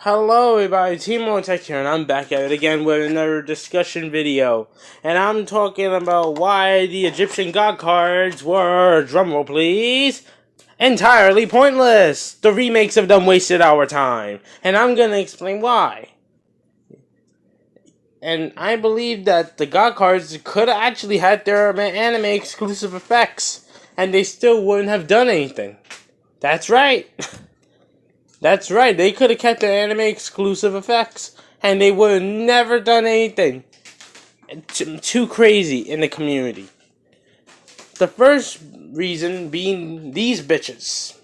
Hello everybody, Team Tech here, and I'm back at it again with another discussion video. And I'm talking about why the Egyptian God cards were, drumroll please, entirely pointless. The remakes of them wasted our time. And I'm gonna explain why. And I believe that the God cards could have actually had their anime exclusive effects, and they still wouldn't have done anything. That's right. That's right, they could have kept the anime exclusive effects, and they would have never done anything too crazy in the community. The first reason being these bitches.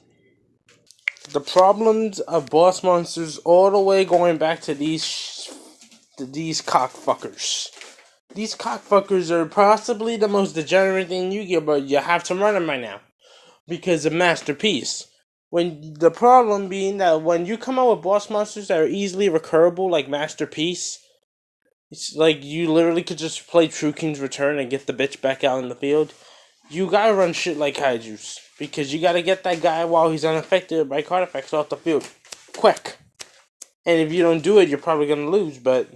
The problems of boss monsters all the way going back to these cockfuckers. These cockfuckers are possibly the most degenerate thing you get, but you have to run them right now because of Masterpiece. When the problem being that when you come out with boss monsters that are easily recurable, like Masterpiece, it's like you literally could just play True King's Return and get the bitch back out in the field. You gotta run shit like Kaijus, because you gotta get that guy while he's unaffected by card effects off the field quick. And if you don't do it, you're probably gonna lose. But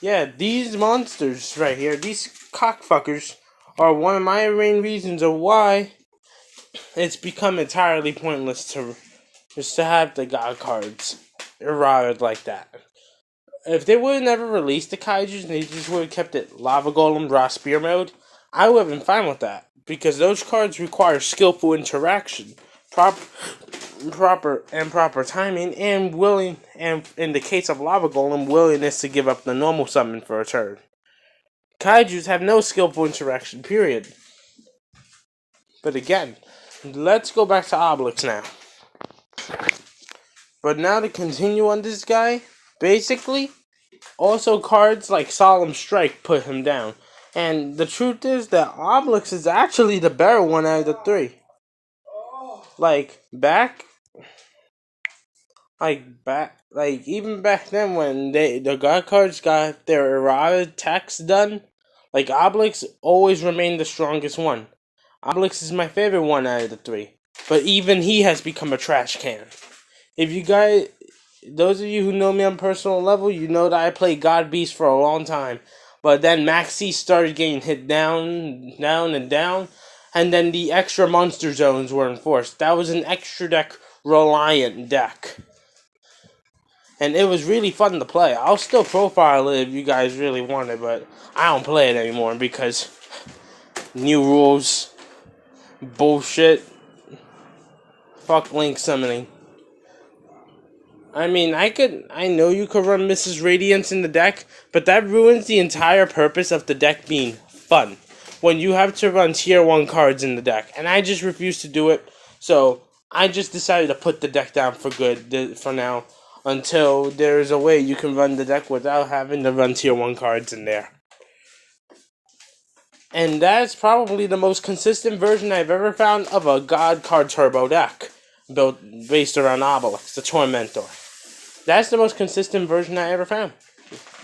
yeah, these monsters right here, these cockfuckers, are one of my main reasons of why it's become entirely pointless to just to have the God cards eroded like that. If they would have never released the Kaijus and they just would have kept it Lava Golem Raw Spear mode, I would have been fine with that. Because those cards require skillful interaction, proper timing, and in the case of Lava Golem, willingness to give up the normal summon for a turn. Kaijus have no skillful interaction, period. But again, let's go back to Obelix now. But now to continue on this guy, basically, also cards like Solemn Strike put him down. And the truth is that Obelix is actually the better one out of the three. Even back then when the God cards got their errata attacks done, like Obelix always remained the strongest one. Obelix is my favorite one out of the three. But even he has become a trash can. If you guys, those of you who know me on personal level, you know that I played God Beast for a long time. But then Maxi started getting hit down, and then the extra monster zones were enforced. That was an extra deck reliant deck. And it was really fun to play. I'll still profile it if you guys really want it, but I don't play it anymore because new rules, bullshit, fuck Link summoning. I mean, I know you could run Mrs. Radiance in the deck, but that ruins the entire purpose of the deck being fun. When you have to run tier 1 cards in the deck, and I just refuse to do it, so I just decided to put the deck down for good for now, until there's a way you can run the deck without having to run tier 1 cards in there. And that's probably the most consistent version I've ever found of a God Card Turbo deck, based around Obelix, the Tormentor. That's the most consistent version I ever found.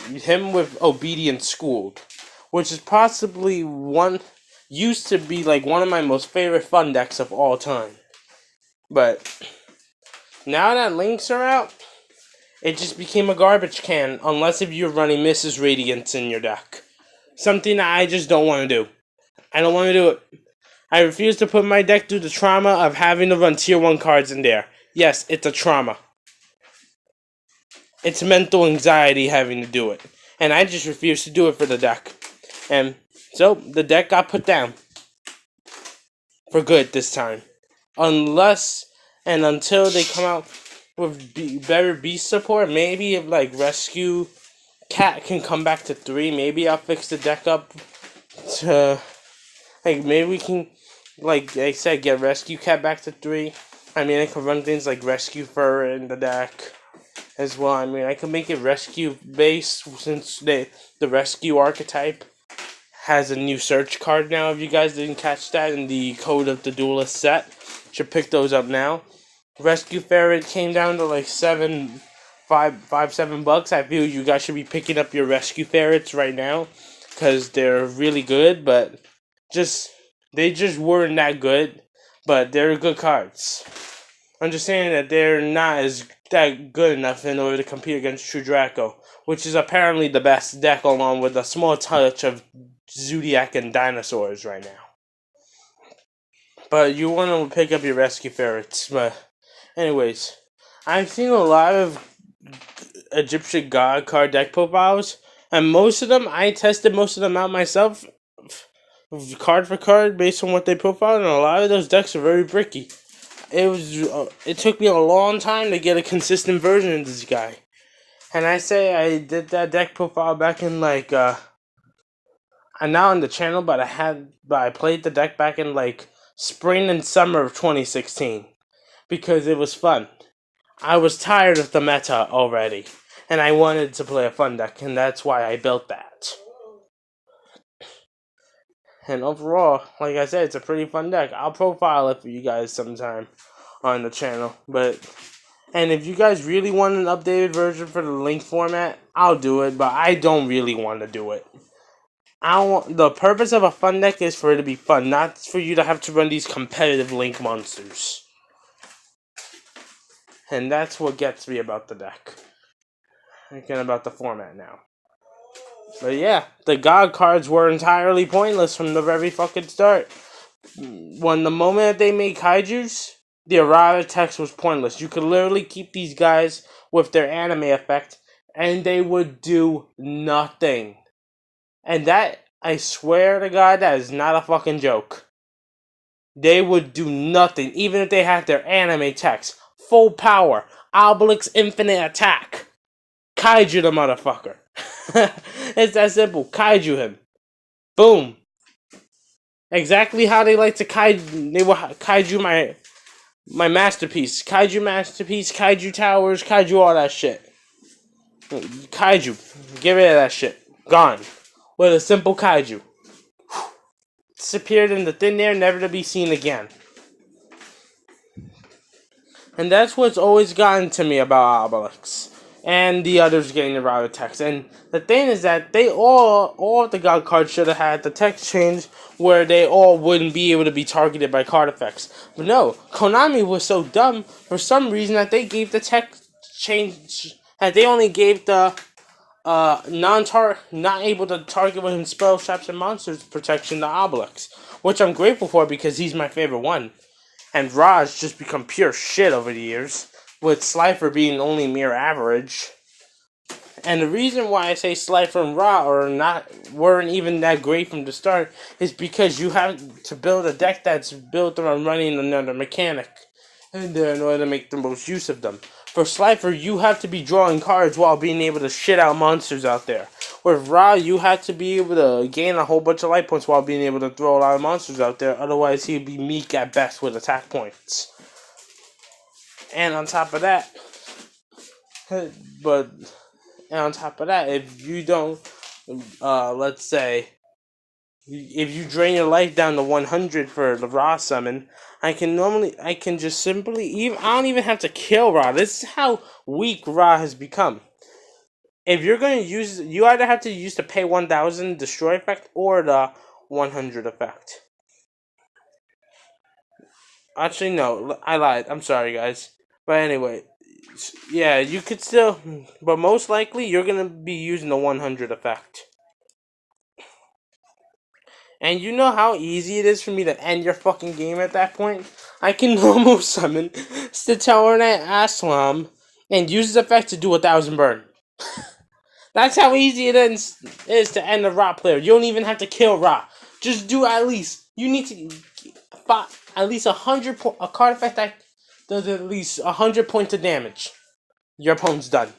Him with Obedience Schooled, which is possibly used to be like one of my most favorite fun decks of all time. But now that Links are out, it just became a garbage can, unless if you're running Mrs. Radiance in your deck. Something that I just don't want to do. I don't want to do it. I refuse to put my deck through the trauma of having to run tier 1 cards in there. Yes, it's a trauma. It's mental anxiety having to do it. And I just refuse to do it for the deck. And so, the deck got put down. For good this time. Unless and until they come out with better beast support. Maybe if like Rescue Cat can come back to 3. Maybe I'll fix the deck up to... Like, maybe we can, like I said, get Rescue Cat back to 3. I mean, I could run things like Rescue Fur in the deck as well. I mean, I could make it Rescue based since the Rescue archetype has a new search card now. If you guys didn't catch that in the Code of the Duelist set, should pick those up now. Rescue Ferret came down to like $7 bucks. I feel you guys should be picking up your Rescue Ferrets right now because they're really good, but they just weren't that good, but they're good cards. Understanding that they're not as that good enough in order to compete against True Draco, which is apparently the best deck along with a small touch of Zodiac and Dinosaurs right now. But you want to pick up your Rescue Ferrets. But anyways, I've seen a lot of Egyptian God card deck profiles, and most of them, I tested most of them out myself, card for card, based on what they profiled, and a lot of those decks are very bricky. It took me a long time to get a consistent version of this guy. And I say I did that deck profile back in I'm now on the channel, but I played the deck back in spring and summer of 2016 because it was fun. I was tired of the meta already, and I wanted to play a fun deck, and that's why I built that. And overall, like I said, it's a pretty fun deck. I'll profile it for you guys sometime on the channel. And if you guys really want an updated version for the link format, I'll do it, but I don't really want to do it. The purpose of a fun deck is for it to be fun, not for you to have to run these competitive link monsters. And that's what gets me about the deck. Again, about the format now. But yeah, the God cards were entirely pointless from the very fucking start. When the moment that they made Kaijus, the errata text was pointless. You could literally keep these guys with their anime effect, and they would do nothing. And that, I swear to God, that is not a fucking joke. They would do nothing, even if they had their anime text. Full power, Obelix infinite attack. Kaiju the motherfucker. It's that simple. Kaiju him. Boom. Exactly how they like to kaiju. They will kaiju my masterpiece. Kaiju masterpiece, kaiju towers, kaiju all that shit. Kaiju. Get rid of that shit. Gone. With a simple kaiju. Disappeared in the thin air, never to be seen again. And that's what's always gotten to me about Obelix. And the others getting the router text. And the thing is that they all of the God cards should have had the text change where they all wouldn't be able to be targeted by card effects. But no, Konami was so dumb for some reason that they gave the text change, that they only gave the not able to target with spell traps and monsters protection to Obelix, which I'm grateful for because he's my favorite one. And Ra's just become pure shit over the years, with Slifer being only mere average. And the reason why I say Slifer and Ra weren't even that great from the start is because you have to build a deck that's built around running another mechanic in order to make the most use of them. For Slifer, you have to be drawing cards while being able to shit out monsters out there. With Ra, you have to be able to gain a whole bunch of life points while being able to throw a lot of monsters out there. Otherwise, he'd be meek at best with attack points. And on top of that, if you don't, let's say, if you drain your life down to 100 for the Ra summon, I can just simply, I don't even have to kill Ra. This is how weak Ra has become. If you're going to use, you either have to use the pay 1000 destroy effect or the 100 effect. Actually, no, I lied. I'm sorry, guys. But anyway, yeah, you could still, but most likely you're going to be using the 100 effect. And you know how easy it is for me to end your fucking game at that point? I can normal summon Statoranite Aslam and use his effect to do 1000 burn. That's how easy it is to end a Ra player. You don't even have to kill Ra. Just do you need to at least 100 a card effect that does at least 100 points of damage. Your opponent's done.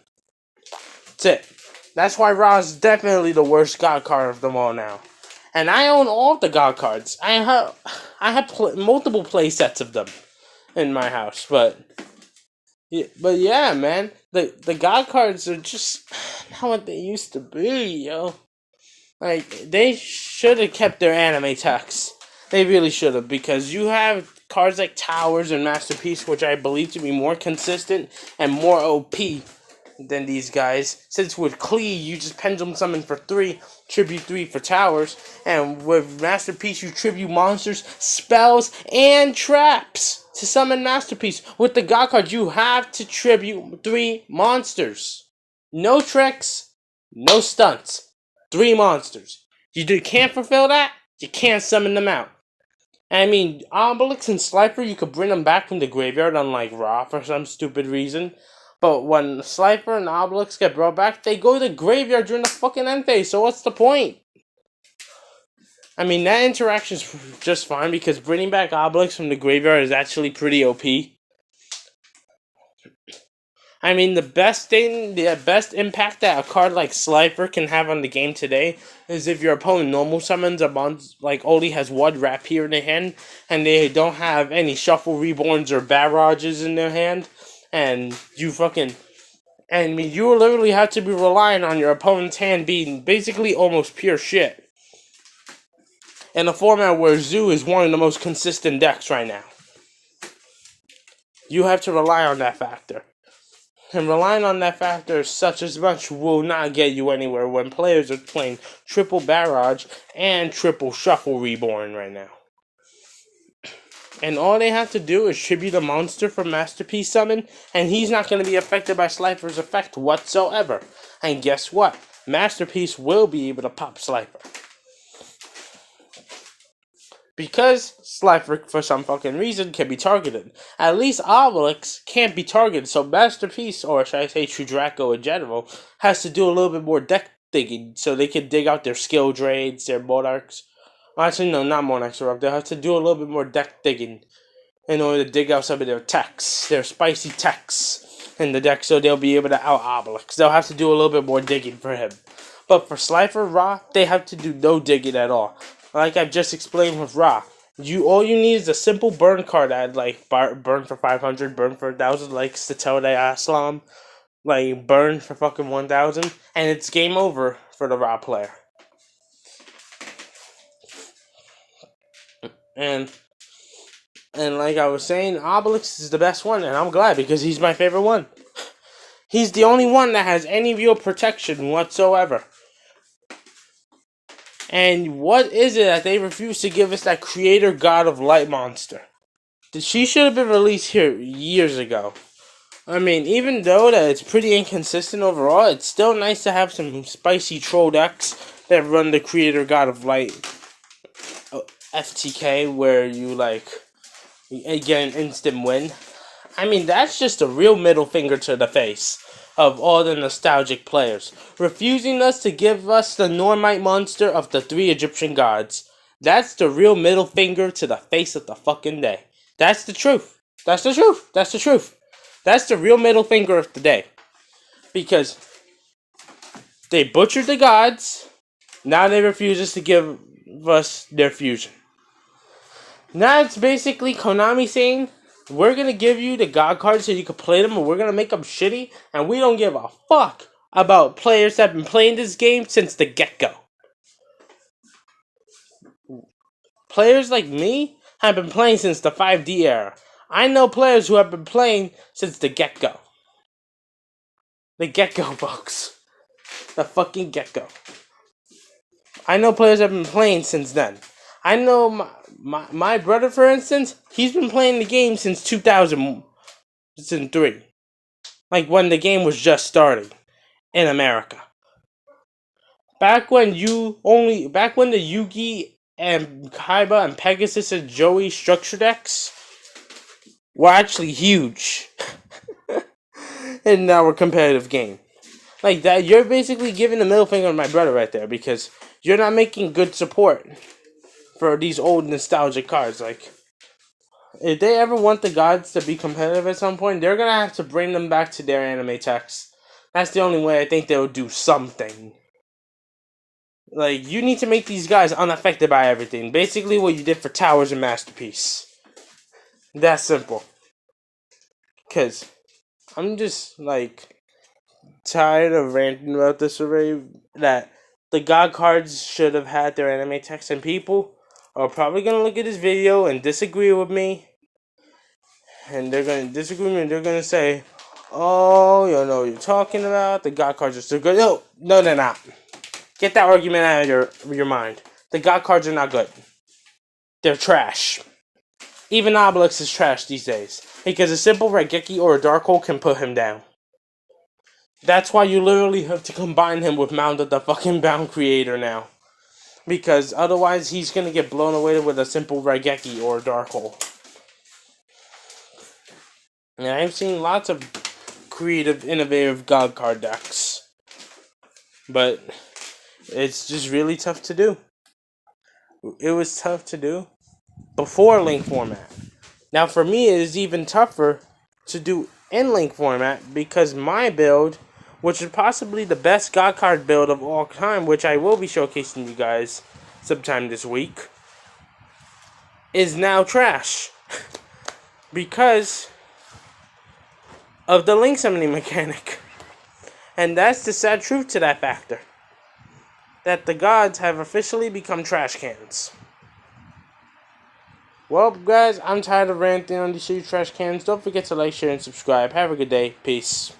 That's it. That's why Ra is definitely the worst God card of them all now. And I own all of the God cards. I have multiple play sets of them in my house, but yeah, man, the God cards are just not what they used to be, yo. Like, they should have kept their anime text. They really should have, because you have cards like Towers and Masterpiece, which I believe to be more consistent and more OP than these guys. Since with Klee, you just pendulum summon for 3, tribute 3 for Towers, and with Masterpiece, you tribute monsters, spells, and traps. to summon Masterpiece. With the God card, you have to tribute 3 monsters. No tricks, no stunts. 3 monsters. You can't fulfill that, you can't summon them out. I mean, Obelix and Slifer, you could bring them back from the graveyard, unlike Ra for some stupid reason. But when Slifer and Obelix get brought back, they go to the graveyard during the fucking end phase, so what's the point? I mean, that interaction's just fine, because bringing back Obelix from the graveyard is actually pretty OP. I mean, the best impact that a card like Slifer can have on the game today is if your opponent normal summons a monster, like only has 1 Rapier in their hand, and they don't have any Shuffle Reborns or Barrages in their hand, and you you literally have to be relying on your opponent's hand being basically almost pure shit. In a format where Zoo is one of the most consistent decks right now. You have to rely on that factor. And relying on that factor such as much will not get you anywhere when players are playing triple Barrage and triple Shuffle Reborn right now. And all they have to do is tribute a monster from Masterpiece Summon, and he's not going to be affected by Slifer's effect whatsoever. And guess what? Masterpiece will be able to pop Slifer. Because Slifer, for some fucking reason, can be targeted. At least Obelix can't be targeted, so Masterpiece, or should I say True Draco in general, has to do a little bit more deck digging, so they can dig out their skill drains, their Monarchs. Well, actually, no, not Monarchs are up. They'll have to do a little bit more deck digging in order to dig out some of their techs, their spicy techs in the deck, so they'll be able to out Obelix. They'll have to do a little bit more digging for him. But for Slifer, Ra, they have to do no digging at all. Like I've just explained with Ra, all you need is a simple burn card at like burn for 500, burn for 1,000, like Statelday Aslam, like burn for fucking 1,000, and it's game over for the Ra player. And like I was saying, Obelix is the best one, and I'm glad because he's my favorite one. He's the only one that has any real protection whatsoever. And what is it that they refuse to give us that Creator God of Light monster? She should have been released here years ago. I mean, even though that it's pretty inconsistent overall, it's still nice to have some spicy troll decks that run the Creator God of Light FTK, where you get an instant win. I mean, that's just a real middle finger to the face of all the nostalgic players, refusing us to give us the Normite monster of the 3 Egyptian gods. That's the real middle finger to the face of the fucking day. That's the truth. That's the truth. That's the truth. That's the real middle finger of the day. Because they butchered the gods, now they refuse us to give us their fusion. Now it's basically Konami saying, we're going to give you the God cards so you can play them, and we're going to make them shitty, and we don't give a fuck about players that have been playing this game since the get-go. Players like me have been playing since the 5D era. I know players who have been playing since the get-go. The get-go, folks. The fucking get-go. I know players have been playing since then. I know my brother, for instance, he's been playing the game since 2003. Like when the game was just starting in America. Back when the Yugi and Kaiba and Pegasus and Joey structure decks were actually huge in our competitive game. Like that, you're basically giving the middle finger to my brother right there, because you're not making good support for these old nostalgic cards. Like, if they ever want the gods to be competitive at some point, they're gonna have to bring them back to their anime text. That's the only way I think they'll do something. Like, you need to make these guys unaffected by everything. Basically what you did for Towers and Masterpiece. That's simple. Because I'm just, tired of ranting about this already. That the God cards should have had their anime text, and people are probably going to look at this video and disagree with me. And they're going to disagree with me, and they're going to say, oh, you know what you're talking about. The God cards are still good. No, they're not. Get that argument out of your mind. The God cards are not good. They're trash. Even Obelix is trash these days. Because a simple Raigeki or a Dark Hole can put him down. That's why you literally have to combine him with Mound of the fucking Bound Creator now. Because otherwise he's gonna get blown away with a simple Raigeki or a Dark Hole. And I've seen lots of creative, innovative God card decks. But it's just really tough to do. It was tough to do before Link format. Now for me it is even tougher to do in Link format because my build, which is possibly the best God card build of all time, which I will be showcasing you guys sometime this week, is now trash. Because of the Link summoning mechanic. And that's the sad truth to that factor. That the gods have officially become trash cans. Well, guys, I'm tired of ranting on these shitty trash cans. Don't forget to like, share, and subscribe. Have a good day. Peace.